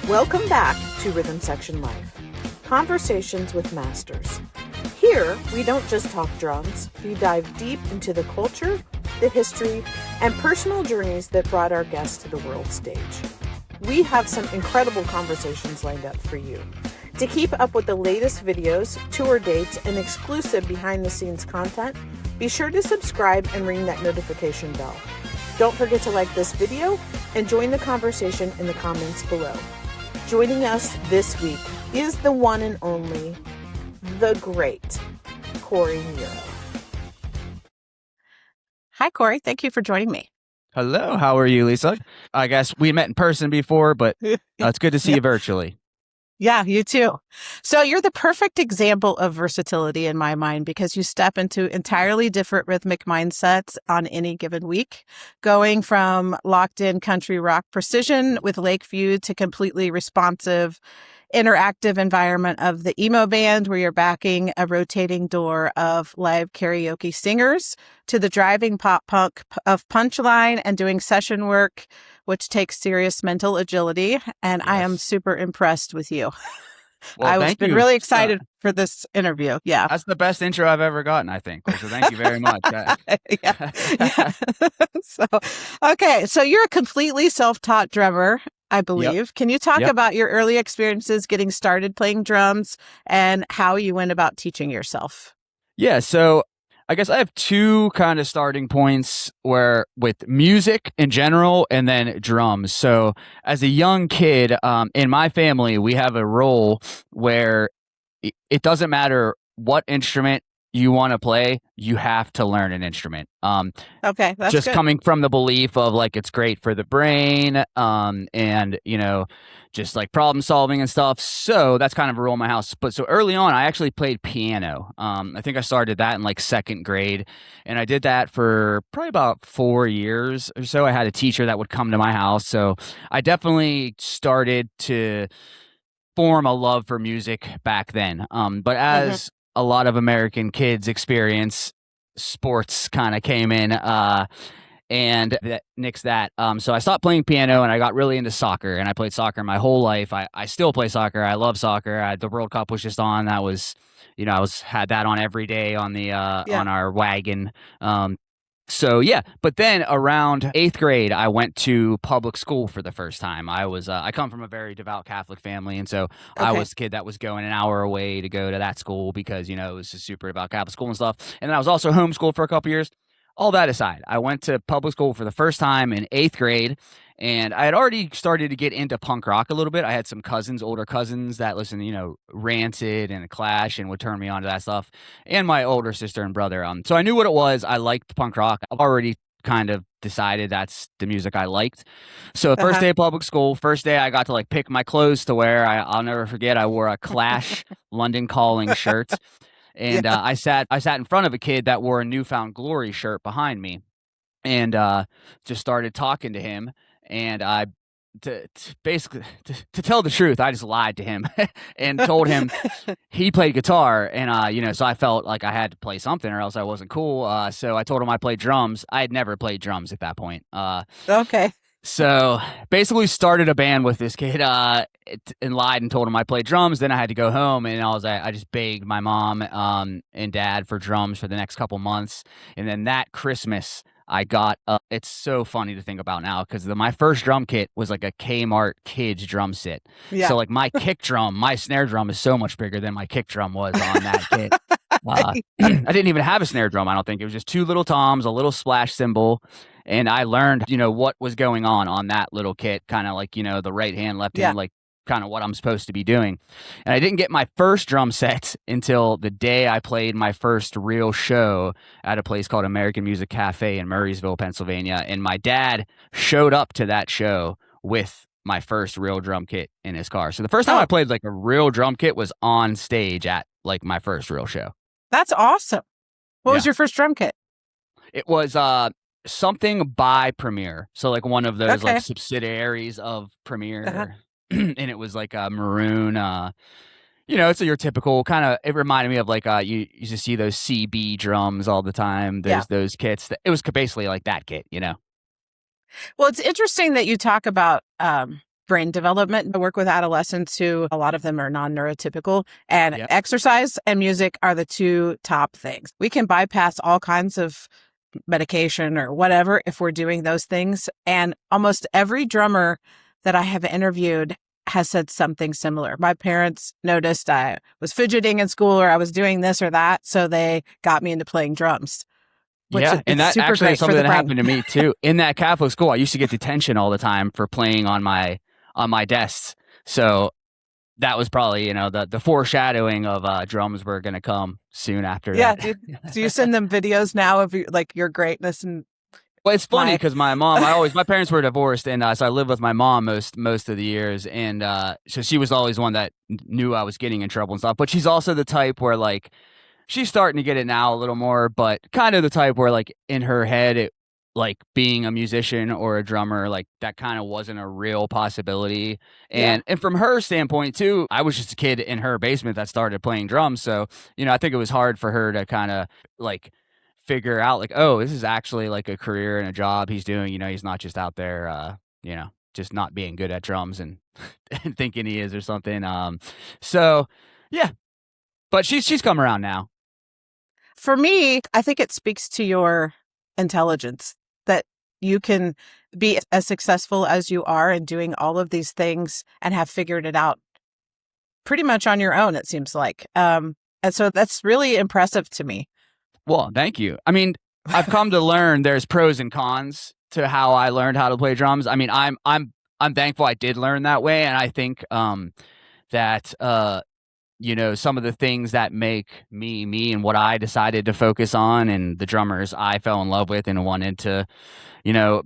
Welcome back to Rhythm Section Live, Conversations with Masters. Here, we don't just talk drums, we dive deep into the culture, the history, and personal journeys that brought our guests to the world stage. We have some incredible conversations lined up for you. To keep up with the latest videos, tour dates, and exclusive behind-the-scenes content, be sure to subscribe and ring that notification bell. Don't forget to like this video and join the conversation in the comments below. Joining us this week is the one and only, the great Cory Muro. Hi, Cory. Thank you for joining me. Hello. How are you, Lisa? I guess we met in person before, but it's good to see you virtually. Yeah, you too. So you're the perfect example of versatility in my mind because you step into entirely different rhythmic mindsets on any given week, going from locked in country rock precision with Lakeview to completely responsive, interactive environment of the emo band where you're backing a rotating door of live karaoke singers to the driving pop punk of Punchline and doing session work, which takes serious mental agility. And yes. I am super impressed with you. Well, I've been really excited for this interview. Yeah. That's the best intro I've ever gotten, I think. So thank you very much. Yeah. So you're a completely self-taught drummer, I believe. Yep. Can you talk about your early experiences getting started playing drums and how you went about teaching yourself? Yeah. So I guess I have two kind of starting points where with music in general and then drums. So as a young kid, in my family, we have a rule where it doesn't matter what instrument you want to play, you have to learn an instrument. Okay, that's just good. Coming from the belief of like it's great for the brain, and you know, just like problem solving and stuff. So that's kind of a rule in my house. But so early on, I actually played piano. I think I started that in like second grade, and I did that for probably about 4 years or so. I had a teacher that would come to my house, so I definitely started to form a love for music back then. But as a lot of American kids experience, sports kind of came in and that nixed that. So I stopped playing piano and I got really into soccer, and I played soccer my whole life. I still play soccer. I love soccer. The World Cup was just on. That was, you know, had that on every day on the on our wagon. So yeah, but then around 8th grade, I went to public school for the first time. I come from a very devout Catholic family, and so I was the kid that was going an hour away to go to that school because, you know, it was a super devout Catholic school and stuff. And then I was also homeschooled for a couple years. All that aside, I went to public school for the first time in 8th grade, and I had already started to get into punk rock a little bit. I had some older cousins that listened to, you know, Rancid and Clash and would turn me on to that stuff, and my older sister and brother. So I knew what it was. I liked punk rock. I've already kind of decided that's the music I liked. So the first day of public school, first day I got to like pick my clothes to wear. I'll never forget. I wore a Clash London Calling shirt. And I sat in front of a kid that wore a Newfound Glory shirt behind me, and just started talking to him. And to tell the truth, I just lied to him and told him he played guitar, and you know, so I felt like I had to play something or else I wasn't cool. So I told him I played drums. I had never played drums at that point. Okay. So basically started a band with this kid and lied and told him I played drums. Then I had to go home, and I just begged my mom and dad for drums for the next couple months. And then that Christmas I got it's so funny to think about now because my first drum kit was like a Kmart kids drum set. Yeah. So like my kick drum, my snare drum is so much bigger than my kick drum was on that kit. I didn't even have a snare drum, I don't think. It was just 2 little toms, a little splash cymbal. And I learned, you know, what was going on that little kit, kind of like, you know, the right hand, left hand, like kind of what I'm supposed to be doing. And I didn't get my first drum set until the day I played my first real show at a place called American Music Cafe in Murraysville, Pennsylvania. And my dad showed up to that show with my first real drum kit in his car. So the first time I played like a real drum kit was on stage at like my first real show. That's awesome. What was your first drum kit? It was something by Premier. So like one of those like subsidiaries of Premier. And it was like a maroon, you know, it's your typical kind of, it reminded me of like, you used to see those CB drums all the time. There's those kits. It was basically like that kit, you know? Well, it's interesting that you talk about brain development. I work with adolescents who a lot of them are non-neurotypical, and Yep. exercise and music are the two top things. We can bypass all kinds of medication or whatever if we're doing those things. And almost every drummer that I have interviewed has said something similar. My parents noticed I was fidgeting in school or I was doing this or that, so they got me into playing drums. Which Yeah, and it's that super actually great is for something the that brain. happened to me too. In that Catholic school, I used to get detention all the time for playing on my desks. So that was probably, the foreshadowing of drums were going to come soon after Yeah. that. Do you send them videos now of your greatness? And Well, it's funny my because my parents were divorced, and so I lived with my mom most of the years, and so she was always one that knew I was getting in trouble and stuff. But she's also the type where like she's starting to get it now a little more, but kind of the type where like in her head, it like being a musician or a drummer, like that kind of wasn't a real possibility. yeah. And from her standpoint too, I was just a kid in her basement that started playing drums. So, I think it was hard for her to kind of like figure out like, oh, this is actually like a career and a job he's doing. He's not just out there, just not being good at drums and, and thinking he is or something. So yeah, but she's come around now. For me, I think it speaks to your intelligence that you can be as successful as you are and doing all of these things and have figured it out pretty much on your own, it seems like. And so that's really impressive to me. Well, thank you. I mean, I've come to learn there's pros and cons to how I learned how to play drums. I mean, I'm thankful I did learn that way, and I think that some of the things that make me and what I decided to focus on and the drummers I fell in love with and wanted to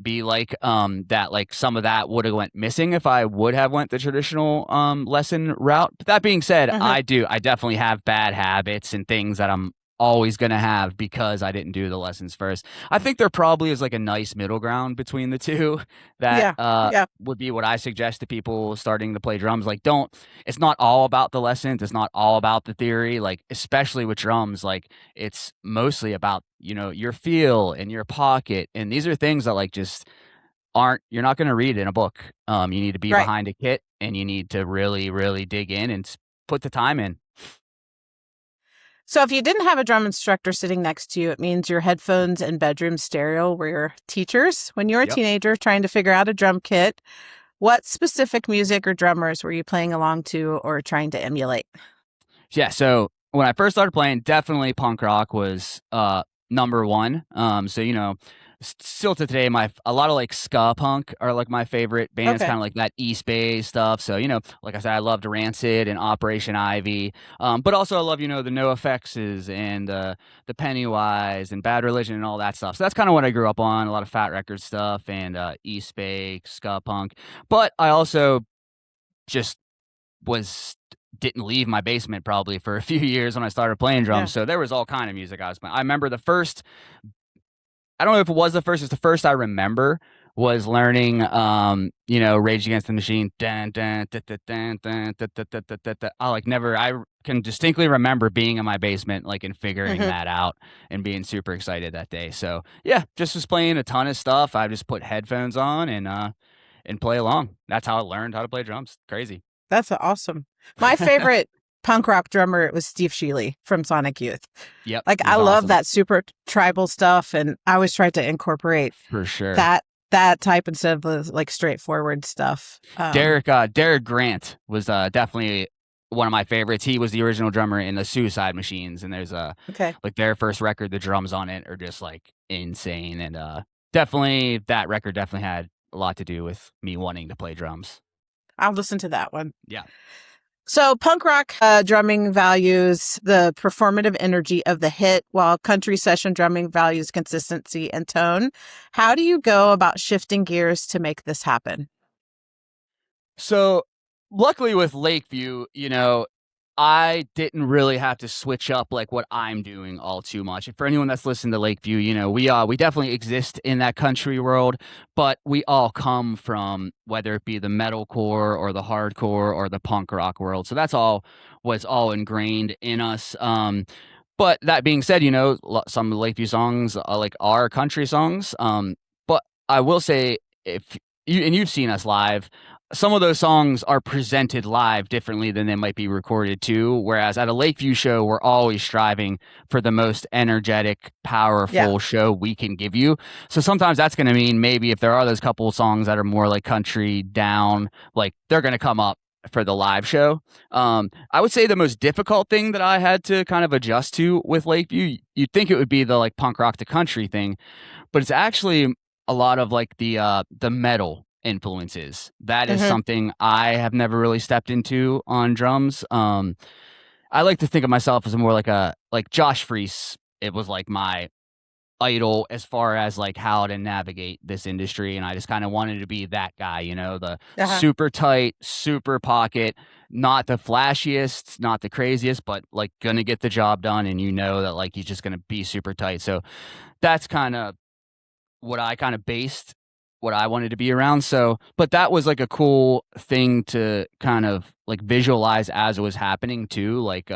be like that, like some of that would have went missing if I would have went the traditional lesson route. But that being said, Mhm. I definitely have bad habits and things that I'm always going to have because I didn't do the lessons first. I think there probably is like a nice middle ground between the two that Yeah. would be what I suggest to people starting to play drums. Like, it's not all about the lessons. It's not all about the theory. Like, especially with drums, like it's mostly about, your feel and your pocket. And these are things that like just you're not going to read in a book. You need to be Right. behind a kit and you need to really, really dig in and put the time in. So if you didn't have a drum instructor sitting next to you, it means your headphones and bedroom stereo were your teachers. When you were a Yep. teenager trying to figure out a drum kit, what specific music or drummers were you playing along to or trying to emulate? Yeah, so when I first started playing, definitely punk rock was number one. So still to today, a lot of like ska punk are like my favorite bands, Okay. kind of like that East Bay stuff. So like I said, I loved Rancid and Operation Ivy, but also I love the NoFX's and the Pennywise and Bad Religion and all that stuff. So that's kind of what I grew up on, a lot of Fat Record stuff and East Bay ska punk. But I also just didn't leave my basement probably for a few years when I started playing drums. Yeah. So there was all kind of music I was playing. I remember I don't know if it was the first, it's the first I remember was learning, Rage Against the Machine. Dun, dun, dun, dun, dun, dun, dun, dun, dun, dun, dun, dun. I can distinctly remember being in my basement, like, and figuring Mhm. that out and being super excited that day. So yeah, just was playing a ton of stuff. I just put headphones on and play along. That's how I learned how to play drums. Crazy. That's awesome. My favorite punk rock drummer was Steve Shealy from Sonic Youth. Yep. Like he's I love awesome. that super tribal stuff, and I always tried to incorporate For sure. that type instead of the like straightforward stuff. Derek Grant was definitely one of my favorites. He was the original drummer in the Suicide Machines, and there's Okay. like their first record, the drums on it are just like insane, and definitely that record definitely had a lot to do with me wanting to play drums. I'll listen to that one. Yeah. So punk rock drumming values the performative energy of the hit, while country session drumming values consistency and tone. How do you go about shifting gears to make this happen? So luckily with Lakeview, I didn't really have to switch up like what I'm doing all too much. For anyone that's listened to Lakeview, we definitely exist in that country world, but we all come from whether it be the metalcore or the hardcore or the punk rock world. So that's all was all ingrained in us. But that being said, some of the Lakeview songs are like our country songs. But I will say if you've seen us live, some of those songs are presented live differently than they might be recorded too. Whereas at a Lakeview show, we're always striving for the most energetic, powerful show we can give you. So sometimes that's going to mean maybe if there are those couple of songs that are more like country down, like they're going to come up for the live show. I would say the most difficult thing that I had to kind of adjust to with Lakeview, you'd think it would be the like punk rock to country thing, but it's actually a lot of like the metal influences. That is something I have never really stepped into on drums. I like to think of myself as more like Josh Freese. It was like my idol as far as like how to navigate this industry, and I just kind of wanted to be that guy, the super tight, super pocket, not the flashiest, not the craziest, but like gonna get the job done, and that like he's just gonna be super tight. So that's kind of what I kind of based what I wanted to be around. So, but that was like a cool thing to kind of like visualize as it was happening too. Like,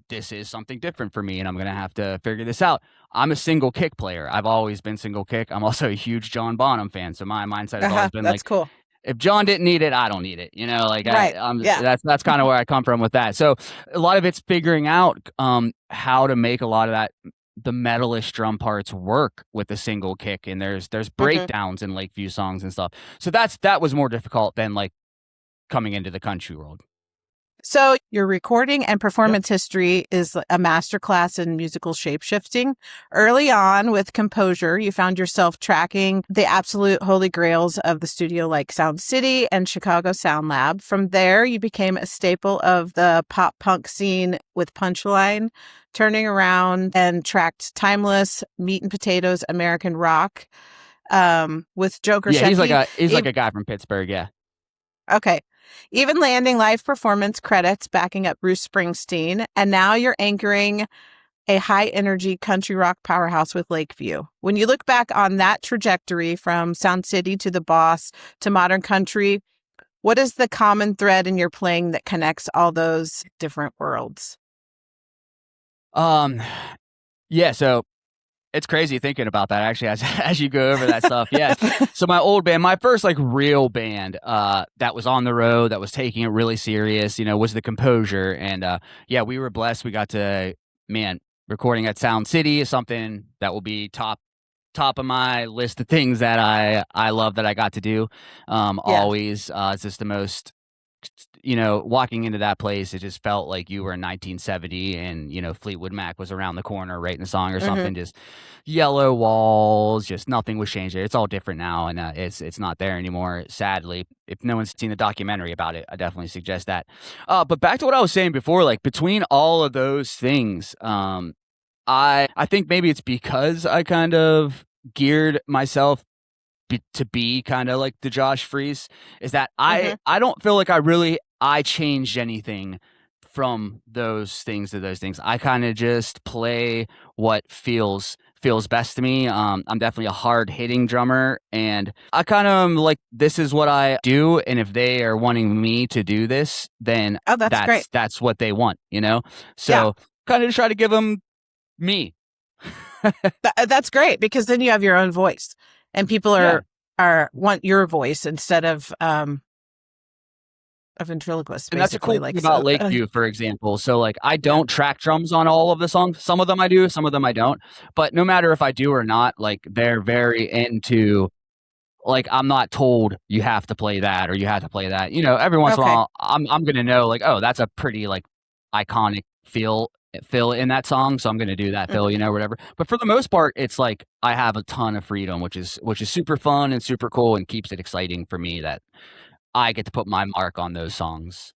this is something different for me and I'm going to have to figure this out. I'm a single kick player. I've always been single kick. I'm also a huge John Bonham fan. So my mindset has always been that's like, cool. If John didn't need it, I don't need it. Right. That's kind of where I come from with that. So a lot of it's figuring out how to make a lot of the metalish drum parts work with a single kick, and there's breakdowns in Lakeview songs and stuff. So that was more difficult than like coming into the country world. So your recording and performance history is a masterclass in musical shapeshifting. Early on with Composure, you found yourself tracking the absolute holy grails of the studio like Sound City and Chicago Sound Lab. From there, you became a staple of the pop punk scene with Punchline, turning around and tracked timeless meat and potatoes American rock with Joker. Yeah, he's like a guy from Pittsburgh. Yeah. Okay. Even landing live performance credits backing up Bruce Springsteen. And now you're anchoring a high energy country rock powerhouse with Lakeview. When you look back on that trajectory from Sound City to The Boss to modern country, what is the common thread in your playing that connects all those different worlds? Yeah, so it's crazy thinking about that actually as you go over that stuff. Yeah. So my old band, my first like real band that was on the road, that was taking it really serious, was the Composure. And we were blessed. We got to, recording at Sound City is something that will be top of my list of things that I love that I got to do. Always it's just the most, walking into that place, it just felt like you were in 1970 and, Fleetwood Mac was around the corner writing a song or something, just yellow walls, just nothing was changed there. It's all different now, and it's not there anymore, sadly. If no one's seen the documentary about it, I definitely suggest that. But back to what I was saying before, like between all of those things, I think maybe it's because I kind of geared myself to be kind of like the Josh Freese, is that I don't feel like I changed anything from those things to those things. I kind of just play what feels best to me. I'm definitely a hard hitting drummer, and I kind of like, this is what I do, and if they are wanting me to do this, then that's great. That's what they want, So kind of try to give them me. That's great, because then you have your own voice. And people want your voice instead of ventriloquist. And that's a cool thing about Lakeview, for example. So like, I don't track drums on all of the songs. Some of them I do, some of them I don't. But no matter if I do or not, like they're very into, like, I'm not told you have to play that or you have to play that. Every once in a while, I'm gonna know like, oh, that's a pretty like iconic fill in that song, so I'm going to do that fill, whatever. But for the most part, it's like I have a ton of freedom, which is super fun and super cool, and keeps it exciting for me that I get to put my mark on those songs.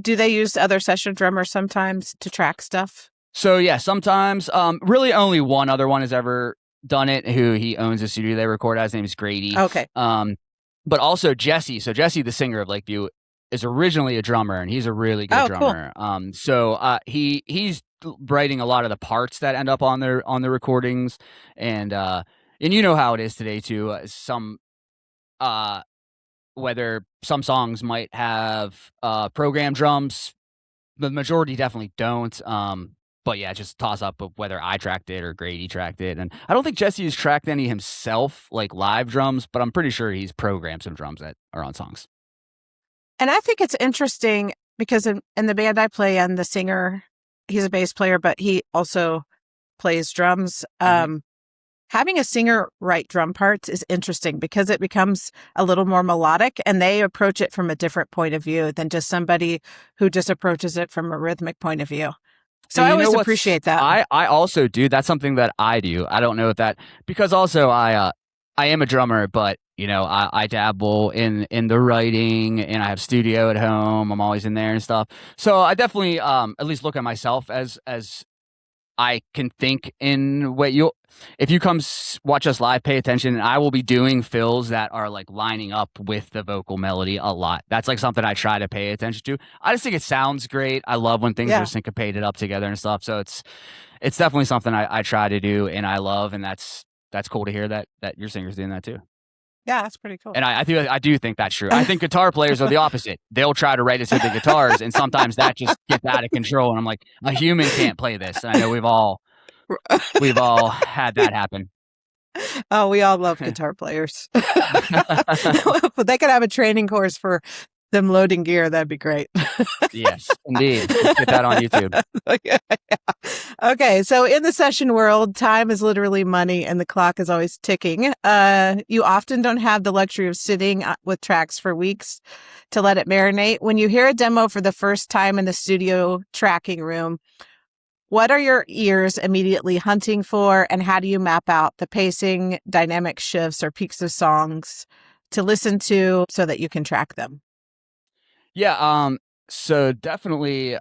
Do they use other session drummers sometimes to track stuff? So yeah, sometimes. Really, only one other one has ever done it. Who he owns a studio they record at. His name is Grady. Okay. But also Jesse. So Jesse, the singer of Lakeview, is originally a drummer, and he's a really good drummer. Cool. So he's writing a lot of the parts that end up on the recordings, and you know how it is today too. Whether some songs might have programmed drums, the majority definitely don't. But yeah, just toss up of whether I tracked it or Grady tracked it. And I don't think Jesse has tracked any himself, like live drums, but I'm pretty sure he's programmed some drums that are on songs. And I think it's interesting because in the band I play in, the singer, he's a bass player, but he also plays drums. Having a singer write drum parts is interesting because it becomes a little more melodic, and they approach it from a different point of view than just somebody who just approaches it from a rhythmic point of view. So I always appreciate that. I also do. That's something that I do. I don't know if that, because also I am a drummer, but I dabble in the writing, and I have studio at home. I'm always in there and stuff. So I definitely at least look at myself as I can think in what if you come watch us live, pay attention, and I will be doing fills that are like lining up with the vocal melody a lot. That's like something I try to pay attention to. I just think it sounds great. I love when things are syncopated up together and stuff. So it's definitely something I try to do and I love, and that's cool to hear that your singer's doing that too. Yeah, that's pretty cool. And I do think that's true. I think guitar players are the opposite. They'll try to write it to the guitars, and sometimes that just gets out of control. And I'm like, a human can't play this. And I know we've all had that happen. Oh, we all love guitar players. But they could have a training course for them loading gear. That'd be great. Yes, indeed. Let's get that on YouTube. Yeah. Okay, so in the session world, time is literally money, and the clock is always ticking. You often don't have the luxury of sitting with tracks for weeks to let it marinate. When you hear a demo for the first time in the studio tracking room, what are your ears immediately hunting for, and how do you map out the pacing, dynamic shifts, or peaks of songs to listen to so that you can track them? Yeah, so definitely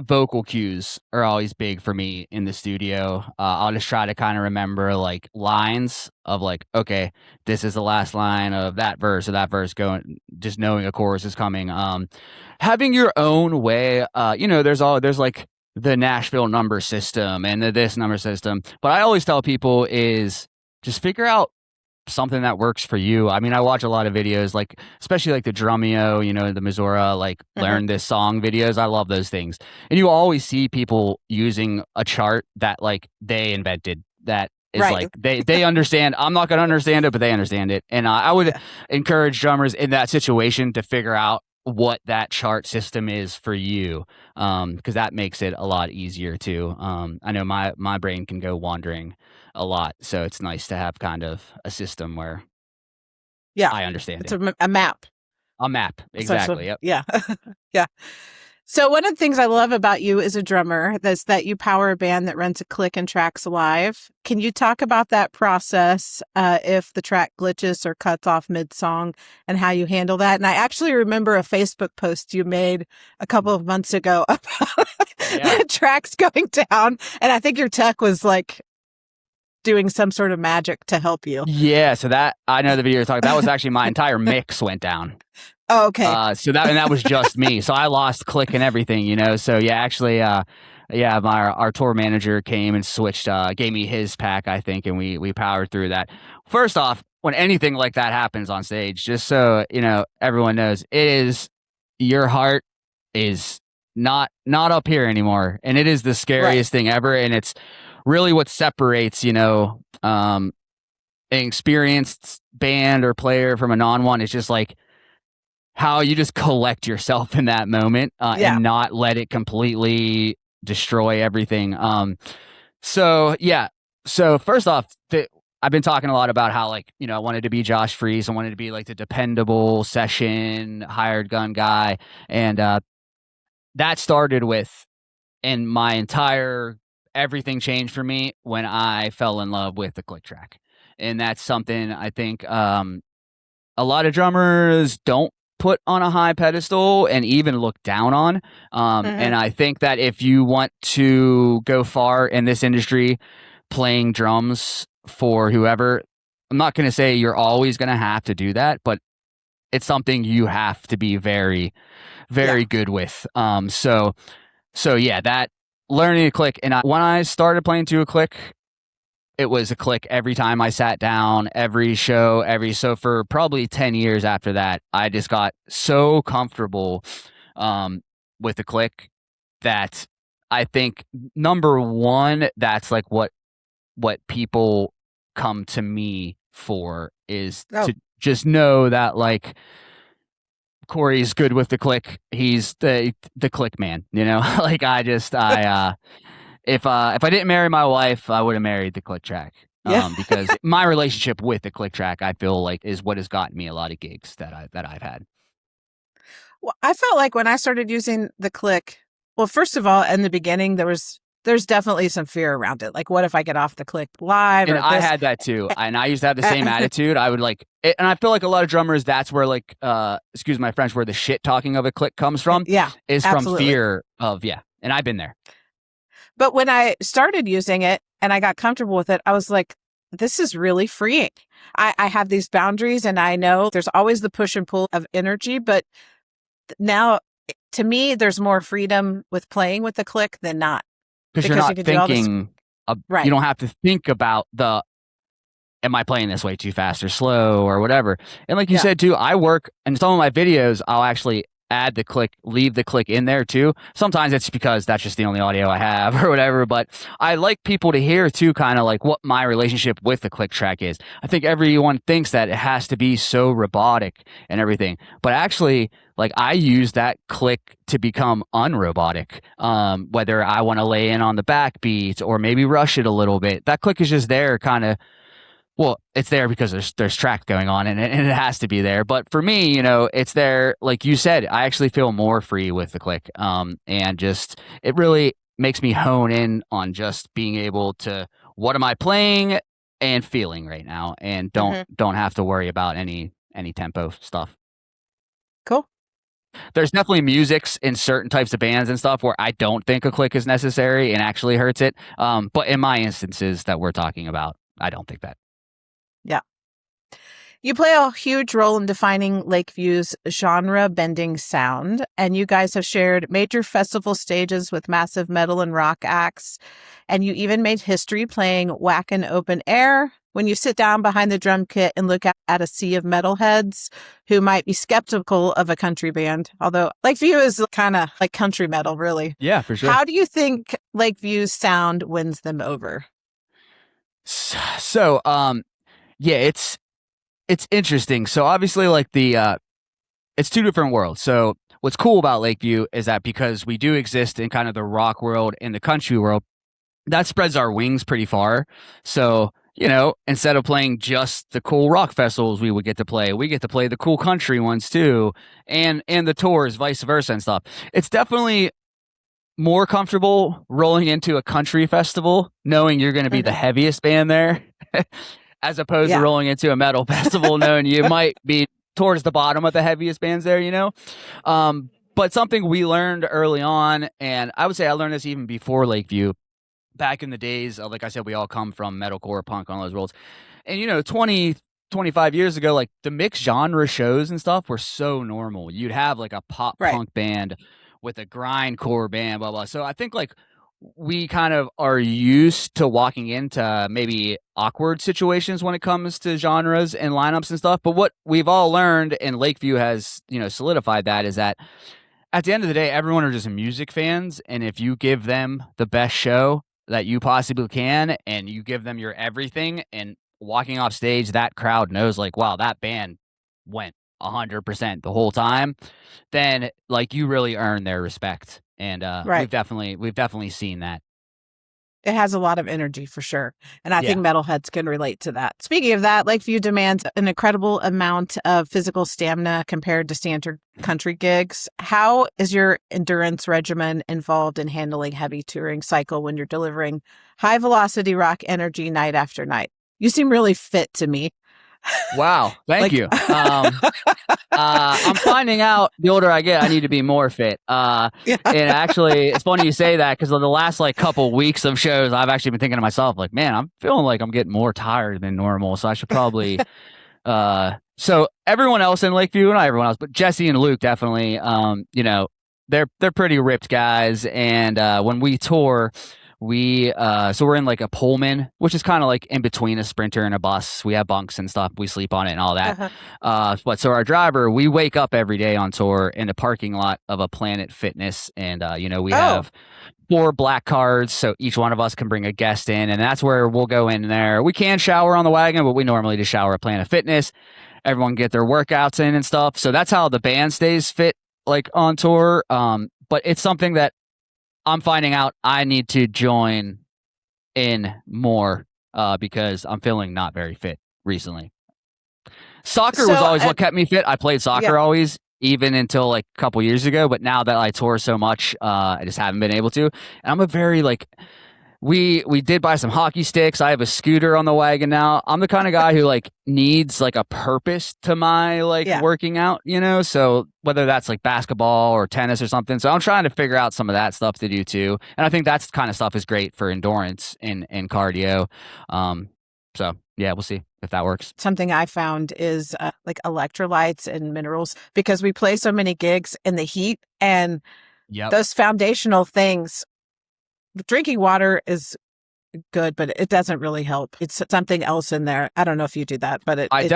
vocal cues are always big for me in the studio. I'll just try to kind of remember like lines of like, okay, this is the last line of that verse or that verse going, just knowing a chorus is coming. Having your own way, there's like the Nashville number system and this number system. But I always tell people is just figure out something that works for you. I mean, I watch a lot of videos, like especially like the Drumeo, the Missoura, like learn this song videos. I love those things. And you always see people using a chart that like they invented, that is like they understand. I'm not going to understand it, but they understand it. And I would encourage drummers in that situation to figure out what that chart system is for you, because that makes it a lot easier too. I know my brain can go wandering a lot, so it's nice to have kind of a system where I understand it's a map. A map, exactly. Yep. Yeah. Yeah. So one of the things I love about you as a drummer is that you power a band that runs a click and tracks live. Can you talk about that process, if the track glitches or cuts off mid-song, and how you handle that? And I actually remember a Facebook post you made a couple of months ago about the tracks going down, and I think your tech was like doing some sort of magic to help you. Yeah, so that, I know the video you're talking, that was actually my entire mix went down. Oh, okay. So that was just me. So I lost click and everything, So yeah, actually, our tour manager came and switched, gave me his pack, I think, and we powered through that. First off, when anything like that happens on stage, just so everyone knows, your heart is not up here anymore, and it is the scariest thing ever, and it's really what separates an experienced band or player from a non-one. It's just like how you just collect yourself in that moment and not let it completely destroy everything. So first off, I've been talking a lot about how I wanted to be Josh Freese. I wanted to be like the dependable session hired gun guy. And that started with, and my entire everything changed for me when I fell in love with the click track. And that's something I think a lot of drummers don't put on a high pedestal and even look down on. And I think that if you want to go far in this industry playing drums for whoever, I'm not going to say you're always going to have to do that, but it's something you have to be very, very good with. So that learning a click. And when I started playing to a click, it was a click every time I sat down, every show, so for probably 10 years after that, I just got so comfortable with the click that I think, number one, that's like what people come to me for, is to just know that like Cory's good with the click. He's the click man, you know. Like if I didn't marry my wife, I would have married the click track. Yeah. Because my relationship with the click track, I feel like, is what has gotten me a lot of gigs that I've had. Well, I felt like when I started using the click, well, first of all, in the beginning, there's definitely some fear around it. Like, what if I get off the click live? And or I this? had that too. And I used to have the same attitude. I would like it, and I feel like a lot of drummers, that's where like, excuse my French, where the shit talking of a click comes from. Yeah, is absolutely. from fear of, yeah. And I've been there. But when I started using it and I got comfortable with it, I was like, this is really freeing. I have these boundaries and I know there's always the push and pull of energy, but now to me, there's more freedom with playing with the click than not. Because you're not thinking, right. You don't have to think about am I playing this way too fast or slow or whatever. And like you said too, I work, in some of my videos, I'll actually add the click, leave the click in there too. Sometimes it's because that's just the only audio I have or whatever, but I like people to hear too, kind of like what my relationship with the click track is. I think everyone thinks that it has to be so robotic and everything, but actually, like, I use that click to become unrobotic. Whether I want to lay in on the backbeat or maybe rush it a little bit, that click is just there kind of. Well, it's there because there's track going on and it has to be there. But for me, you know, it's there. Like you said, I actually feel more free with the click. And just, it really makes me hone in on just being able to, what am I playing and feeling right now? And don't have to worry about any tempo stuff. Cool. There's definitely musics in certain types of bands and stuff where I don't think a click is necessary and actually hurts it. But in my instances that we're talking about, I don't think that. Yeah. You play a huge role in defining Lakeview's genre-bending sound, and you guys have shared major festival stages with massive metal and rock acts, and you even made history playing Whackin' Open Air when you sit down behind the drum kit and look at a sea of metalheads who might be skeptical of a country band, although Lakeview is kind of like country metal, really. Yeah, for sure. How do you think Lakeview's sound wins them over? So, yeah, it's interesting. So obviously, like it's two different worlds. So what's cool about Lakeview is that because we do exist in kind of the rock world and the country world, that spreads our wings pretty far. So, you know, instead of playing just the cool rock festivals we get to play the cool country ones too, and the tours, vice versa and stuff. It's definitely more comfortable rolling into a country festival knowing you're going to be the heaviest band there. As opposed to rolling into a metal festival knowing you might be towards the bottom of the heaviest bands there, you know? But something we learned early on, and I would say I learned this even before Lakeview, back in the days, like I said, we all come from metalcore, punk, on those worlds. And, you know, 25 years ago, like the mixed genre shows and stuff were so normal. You'd have like a pop punk band with a grindcore band, blah, blah. So I think like we kind of are used to walking into maybe awkward situations when it comes to genres and lineups and stuff. But what we've all learned, and Lakeview has, you know, solidified that, is that at the end of the day, everyone are just music fans. And if you give them the best show that you possibly can, and you give them your everything, and walking off stage, that crowd knows like, wow, that band went 100% the whole time, then like you really earn their respect. And we've definitely seen that. It has a lot of energy for sure. And I think metalheads can relate to that. Speaking of that, Lakeview demands an incredible amount of physical stamina compared to standard country gigs. How is your endurance regimen involved in handling heavy touring cycle when you're delivering high velocity rock energy night after night? You seem really fit to me. Wow. Thank you. I'm finding out the older I get, I need to be more fit. And actually, it's funny you say that because of the last like couple weeks of shows, I've actually been thinking to myself, like, man, I'm feeling like I'm getting more tired than normal. So I should probably, so everyone else in Lakeview, not everyone else, but Jesse and Luke definitely, you know, they're pretty ripped guys. And when we tour, so we're in like a Pullman, which is kind of like in between a Sprinter and a bus. We have bunks and stuff. We sleep on it and all that. But so our driver, we wake up every day on tour in the parking lot of a Planet Fitness. And, you know, we have 4 black cards. So each one of us can bring a guest in, and that's where we'll go in there. We can shower on the wagon, but we normally just shower at Planet Fitness. everyone get their workouts in and stuff. So that's how the band stays fit, like on tour. But it's something that I'm finding out I need to join in more because I'm feeling not very fit recently. Soccer was always what kept me fit. I played soccer always, even until like a couple years ago. But now that I tour so much, I just haven't been able to. And I'm a very like, we did buy some hockey sticks. I have a scooter on the wagon now. I'm the kind of guy who like needs like a purpose to my like working out, you know? So whether that's like basketball or tennis or something. So I'm trying to figure out some of that stuff to do too. And I think that's kind of stuff is great for endurance and cardio. So yeah, we'll see if that works. Something I found is like electrolytes and minerals, because we play so many gigs in the heat, and those foundational things. Drinking water is good, but it doesn't really help. It's something else in there. I don't know if you do that, but it might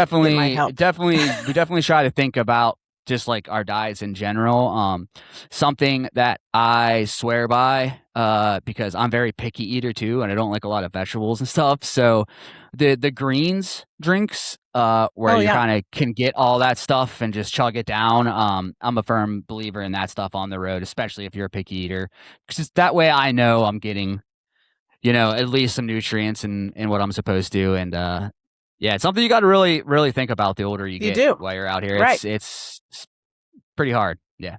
help. We definitely try to think about just like our diets in general. Something that I swear by, because I'm very picky eater too, and I don't like a lot of vegetables and stuff. So the greens drinks, where you kind of can get all that stuff and just chug it down. I'm a firm believer in that stuff on the road, especially if you're a picky eater, because that way I know I'm getting, at least some nutrients in what I'm supposed to. And it's something you got to really, really think about the older you get while you're out here. Right. It's pretty hard. Yeah.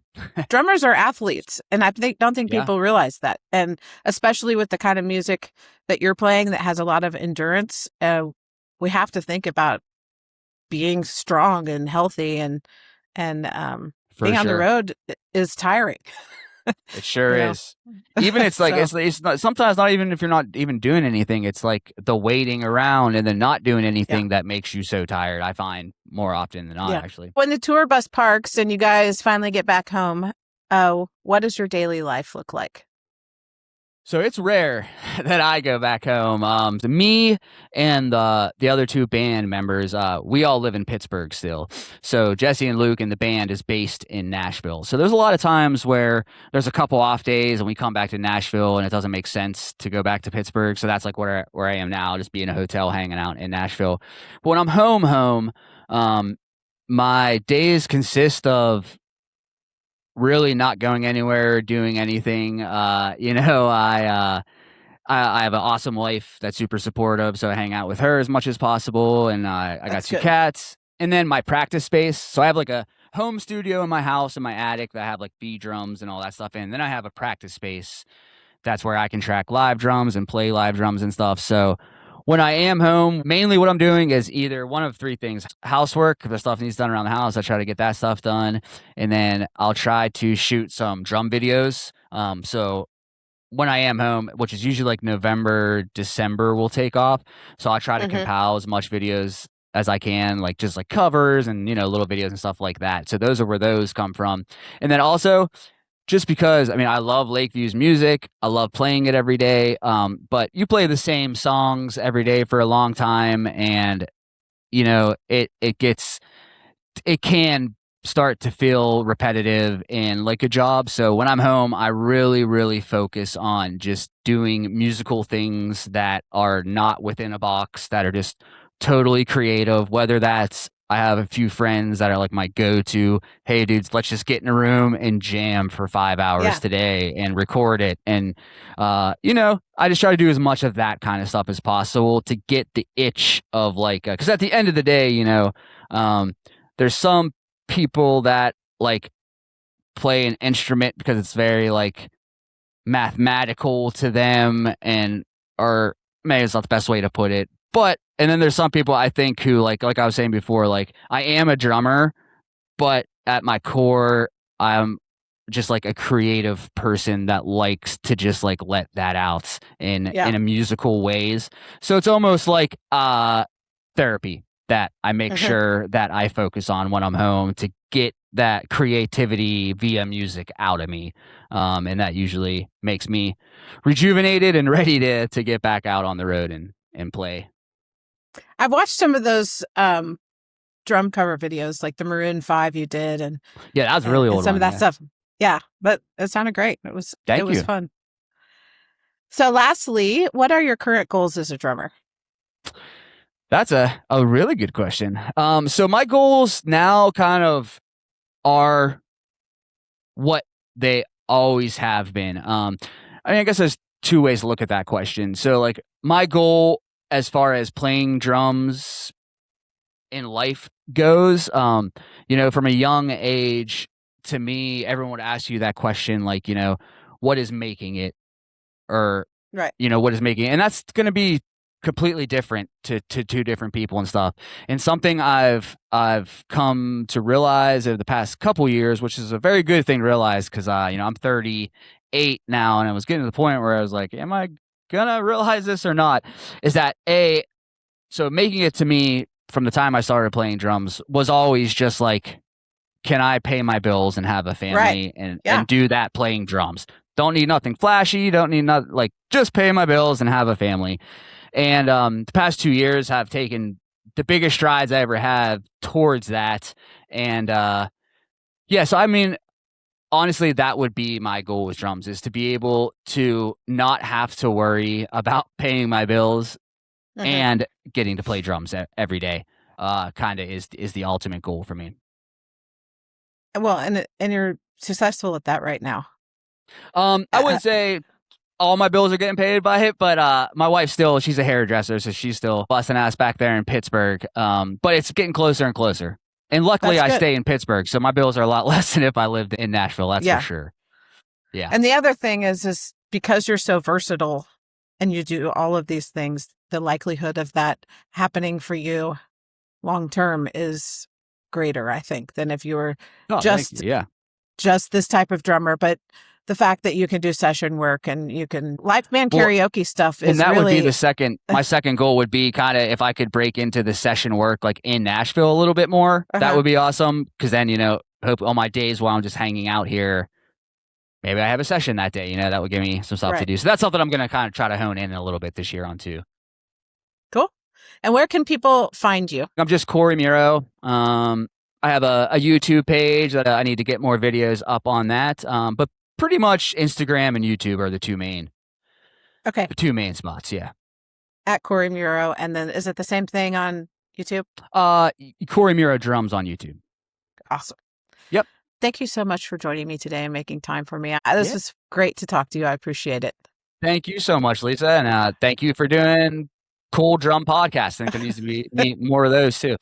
Drummers are athletes, and I don't think people realize that. And especially with the kind of music that you're playing that has a lot of endurance, we have to think about being strong and healthy, and being on the road is tiring. It sure is. Even it's like it's not, sometimes not even if you're not even doing anything, it's like the waiting around and then not doing anything that makes you so tired. I find more often than not, actually. When the tour bus parks and you guys finally get back home, what does your daily life look like? So it's rare that I go back home. Me and the other two band members, we all live in Pittsburgh still. So Jesse and Luke and the band is based in Nashville. So there's a lot of times where there's a couple off days and we come back to Nashville and it doesn't make sense to go back to Pittsburgh. So that's like where I am now, just be in a hotel hanging out in Nashville. But when I'm home, my days consist of really not going anywhere, doing anything. I have an awesome wife that's super supportive, so I hang out with her as much as possible. And I got two cats, and then my practice space. So I have like a home studio in my house in my attic that I have like B drums and all that stuff in. Then I have a practice space that's where I can track live drums and play live drums and stuff. So when I am home, mainly what I'm doing is either one of three things. Housework, if the stuff needs done around the house, I try to get that stuff done. And then I'll try to shoot some drum videos. So when I am home, which is usually like November, December, will take off. So I'll try to compile as much videos as I can, like just like covers and, little videos and stuff like that. So those are where those come from. And then also, just because, I love Lakeview's music. I love playing it every day. But you play the same songs every day for a long time, and, it can start to feel repetitive and like a job. So when I'm home, I really, really focus on just doing musical things that are not within a box, that are just totally creative, whether that's I have a few friends that are like my go-to, hey dudes, let's just get in a room and jam for 5 hours today and record it. And, I just try to do as much of that kind of stuff as possible to get the itch of like, because at the end of the day, there's some people that like play an instrument because it's very like mathematical to them, or maybe it's not the best way to put it. And then there's some people I think who like I was saying before, like I am a drummer, but at my core, I'm just like a creative person that likes to just like let that out in a musical ways. So it's almost like therapy that I make sure that I focus on when I'm home to get that creativity via music out of me. And that usually makes me rejuvenated and ready to get back out on the road and play. I've watched some of those drum cover videos, like the Maroon 5 you did, and that was really old. Some of that stuff, but it sounded great. It was fun. So, lastly, what are your current goals as a drummer? That's a really good question. So my goals now kind of are what they always have been. I mean, I guess there's two ways to look at that question. So like my goal as far as playing drums in life goes, you know, from a young age, to me, everyone would ask you that question, like, you know, what is making it, or, Right. you know, what is making it? And that's going to be completely different to two different people and stuff. And something I've come to realize over the past couple years, which is a very good thing to realize, because you know, I'm 38 now, and I was getting to the point where I was like, am I gonna realize this or not? Is that so making it, to me, from the time I started playing drums, was always just like, can I pay my bills and have a family, and do that playing drums? Don't need nothing flashy. Don't need nothing, like, just pay my bills and have a family. And the past 2 years have taken the biggest strides I ever have towards that. And yeah, so I mean, honestly, that would be my goal with drums, is to be able to not have to worry about paying my bills and getting to play drums every day. Kind of is the ultimate goal for me. Well, and you're successful at that right now. I wouldn't say all my bills are getting paid by it, but my wife still, she's a hairdresser, so she's still busting ass back there in Pittsburgh. But it's getting closer and closer. And luckily I stay in Pittsburgh, so my bills are a lot less than if I lived in Nashville, that's for sure. Yeah. And the other thing is because you're so versatile and you do all of these things, the likelihood of that happening for you long term is greater, I think, than if you were just this type of drummer. But the fact that you can do session work and you can live band karaoke stuff is, and that really would be my second goal would be kind of, if I could break into the session work like in Nashville a little bit more, that would be awesome. Because then, you know, hope on my days while I'm just hanging out here, maybe I have a session that day, you know, that would give me some stuff to do. So that's something I'm going to kind of try to hone in a little bit this year on too. Cool. And where can people find you? I'm just Cory Muro. I have a YouTube page that I need to get more videos up on that. But pretty much Instagram and YouTube are the two main spots. Yeah. At Cory Muro. And then is it the same thing on YouTube? Cory Muro Drums on YouTube. Awesome. Yep. Thank you so much for joining me today and making time for me. This was great to talk to you. I appreciate it. Thank you so much, Lisa. And thank you for doing cool drum podcasts. I think there needs to be more of those too.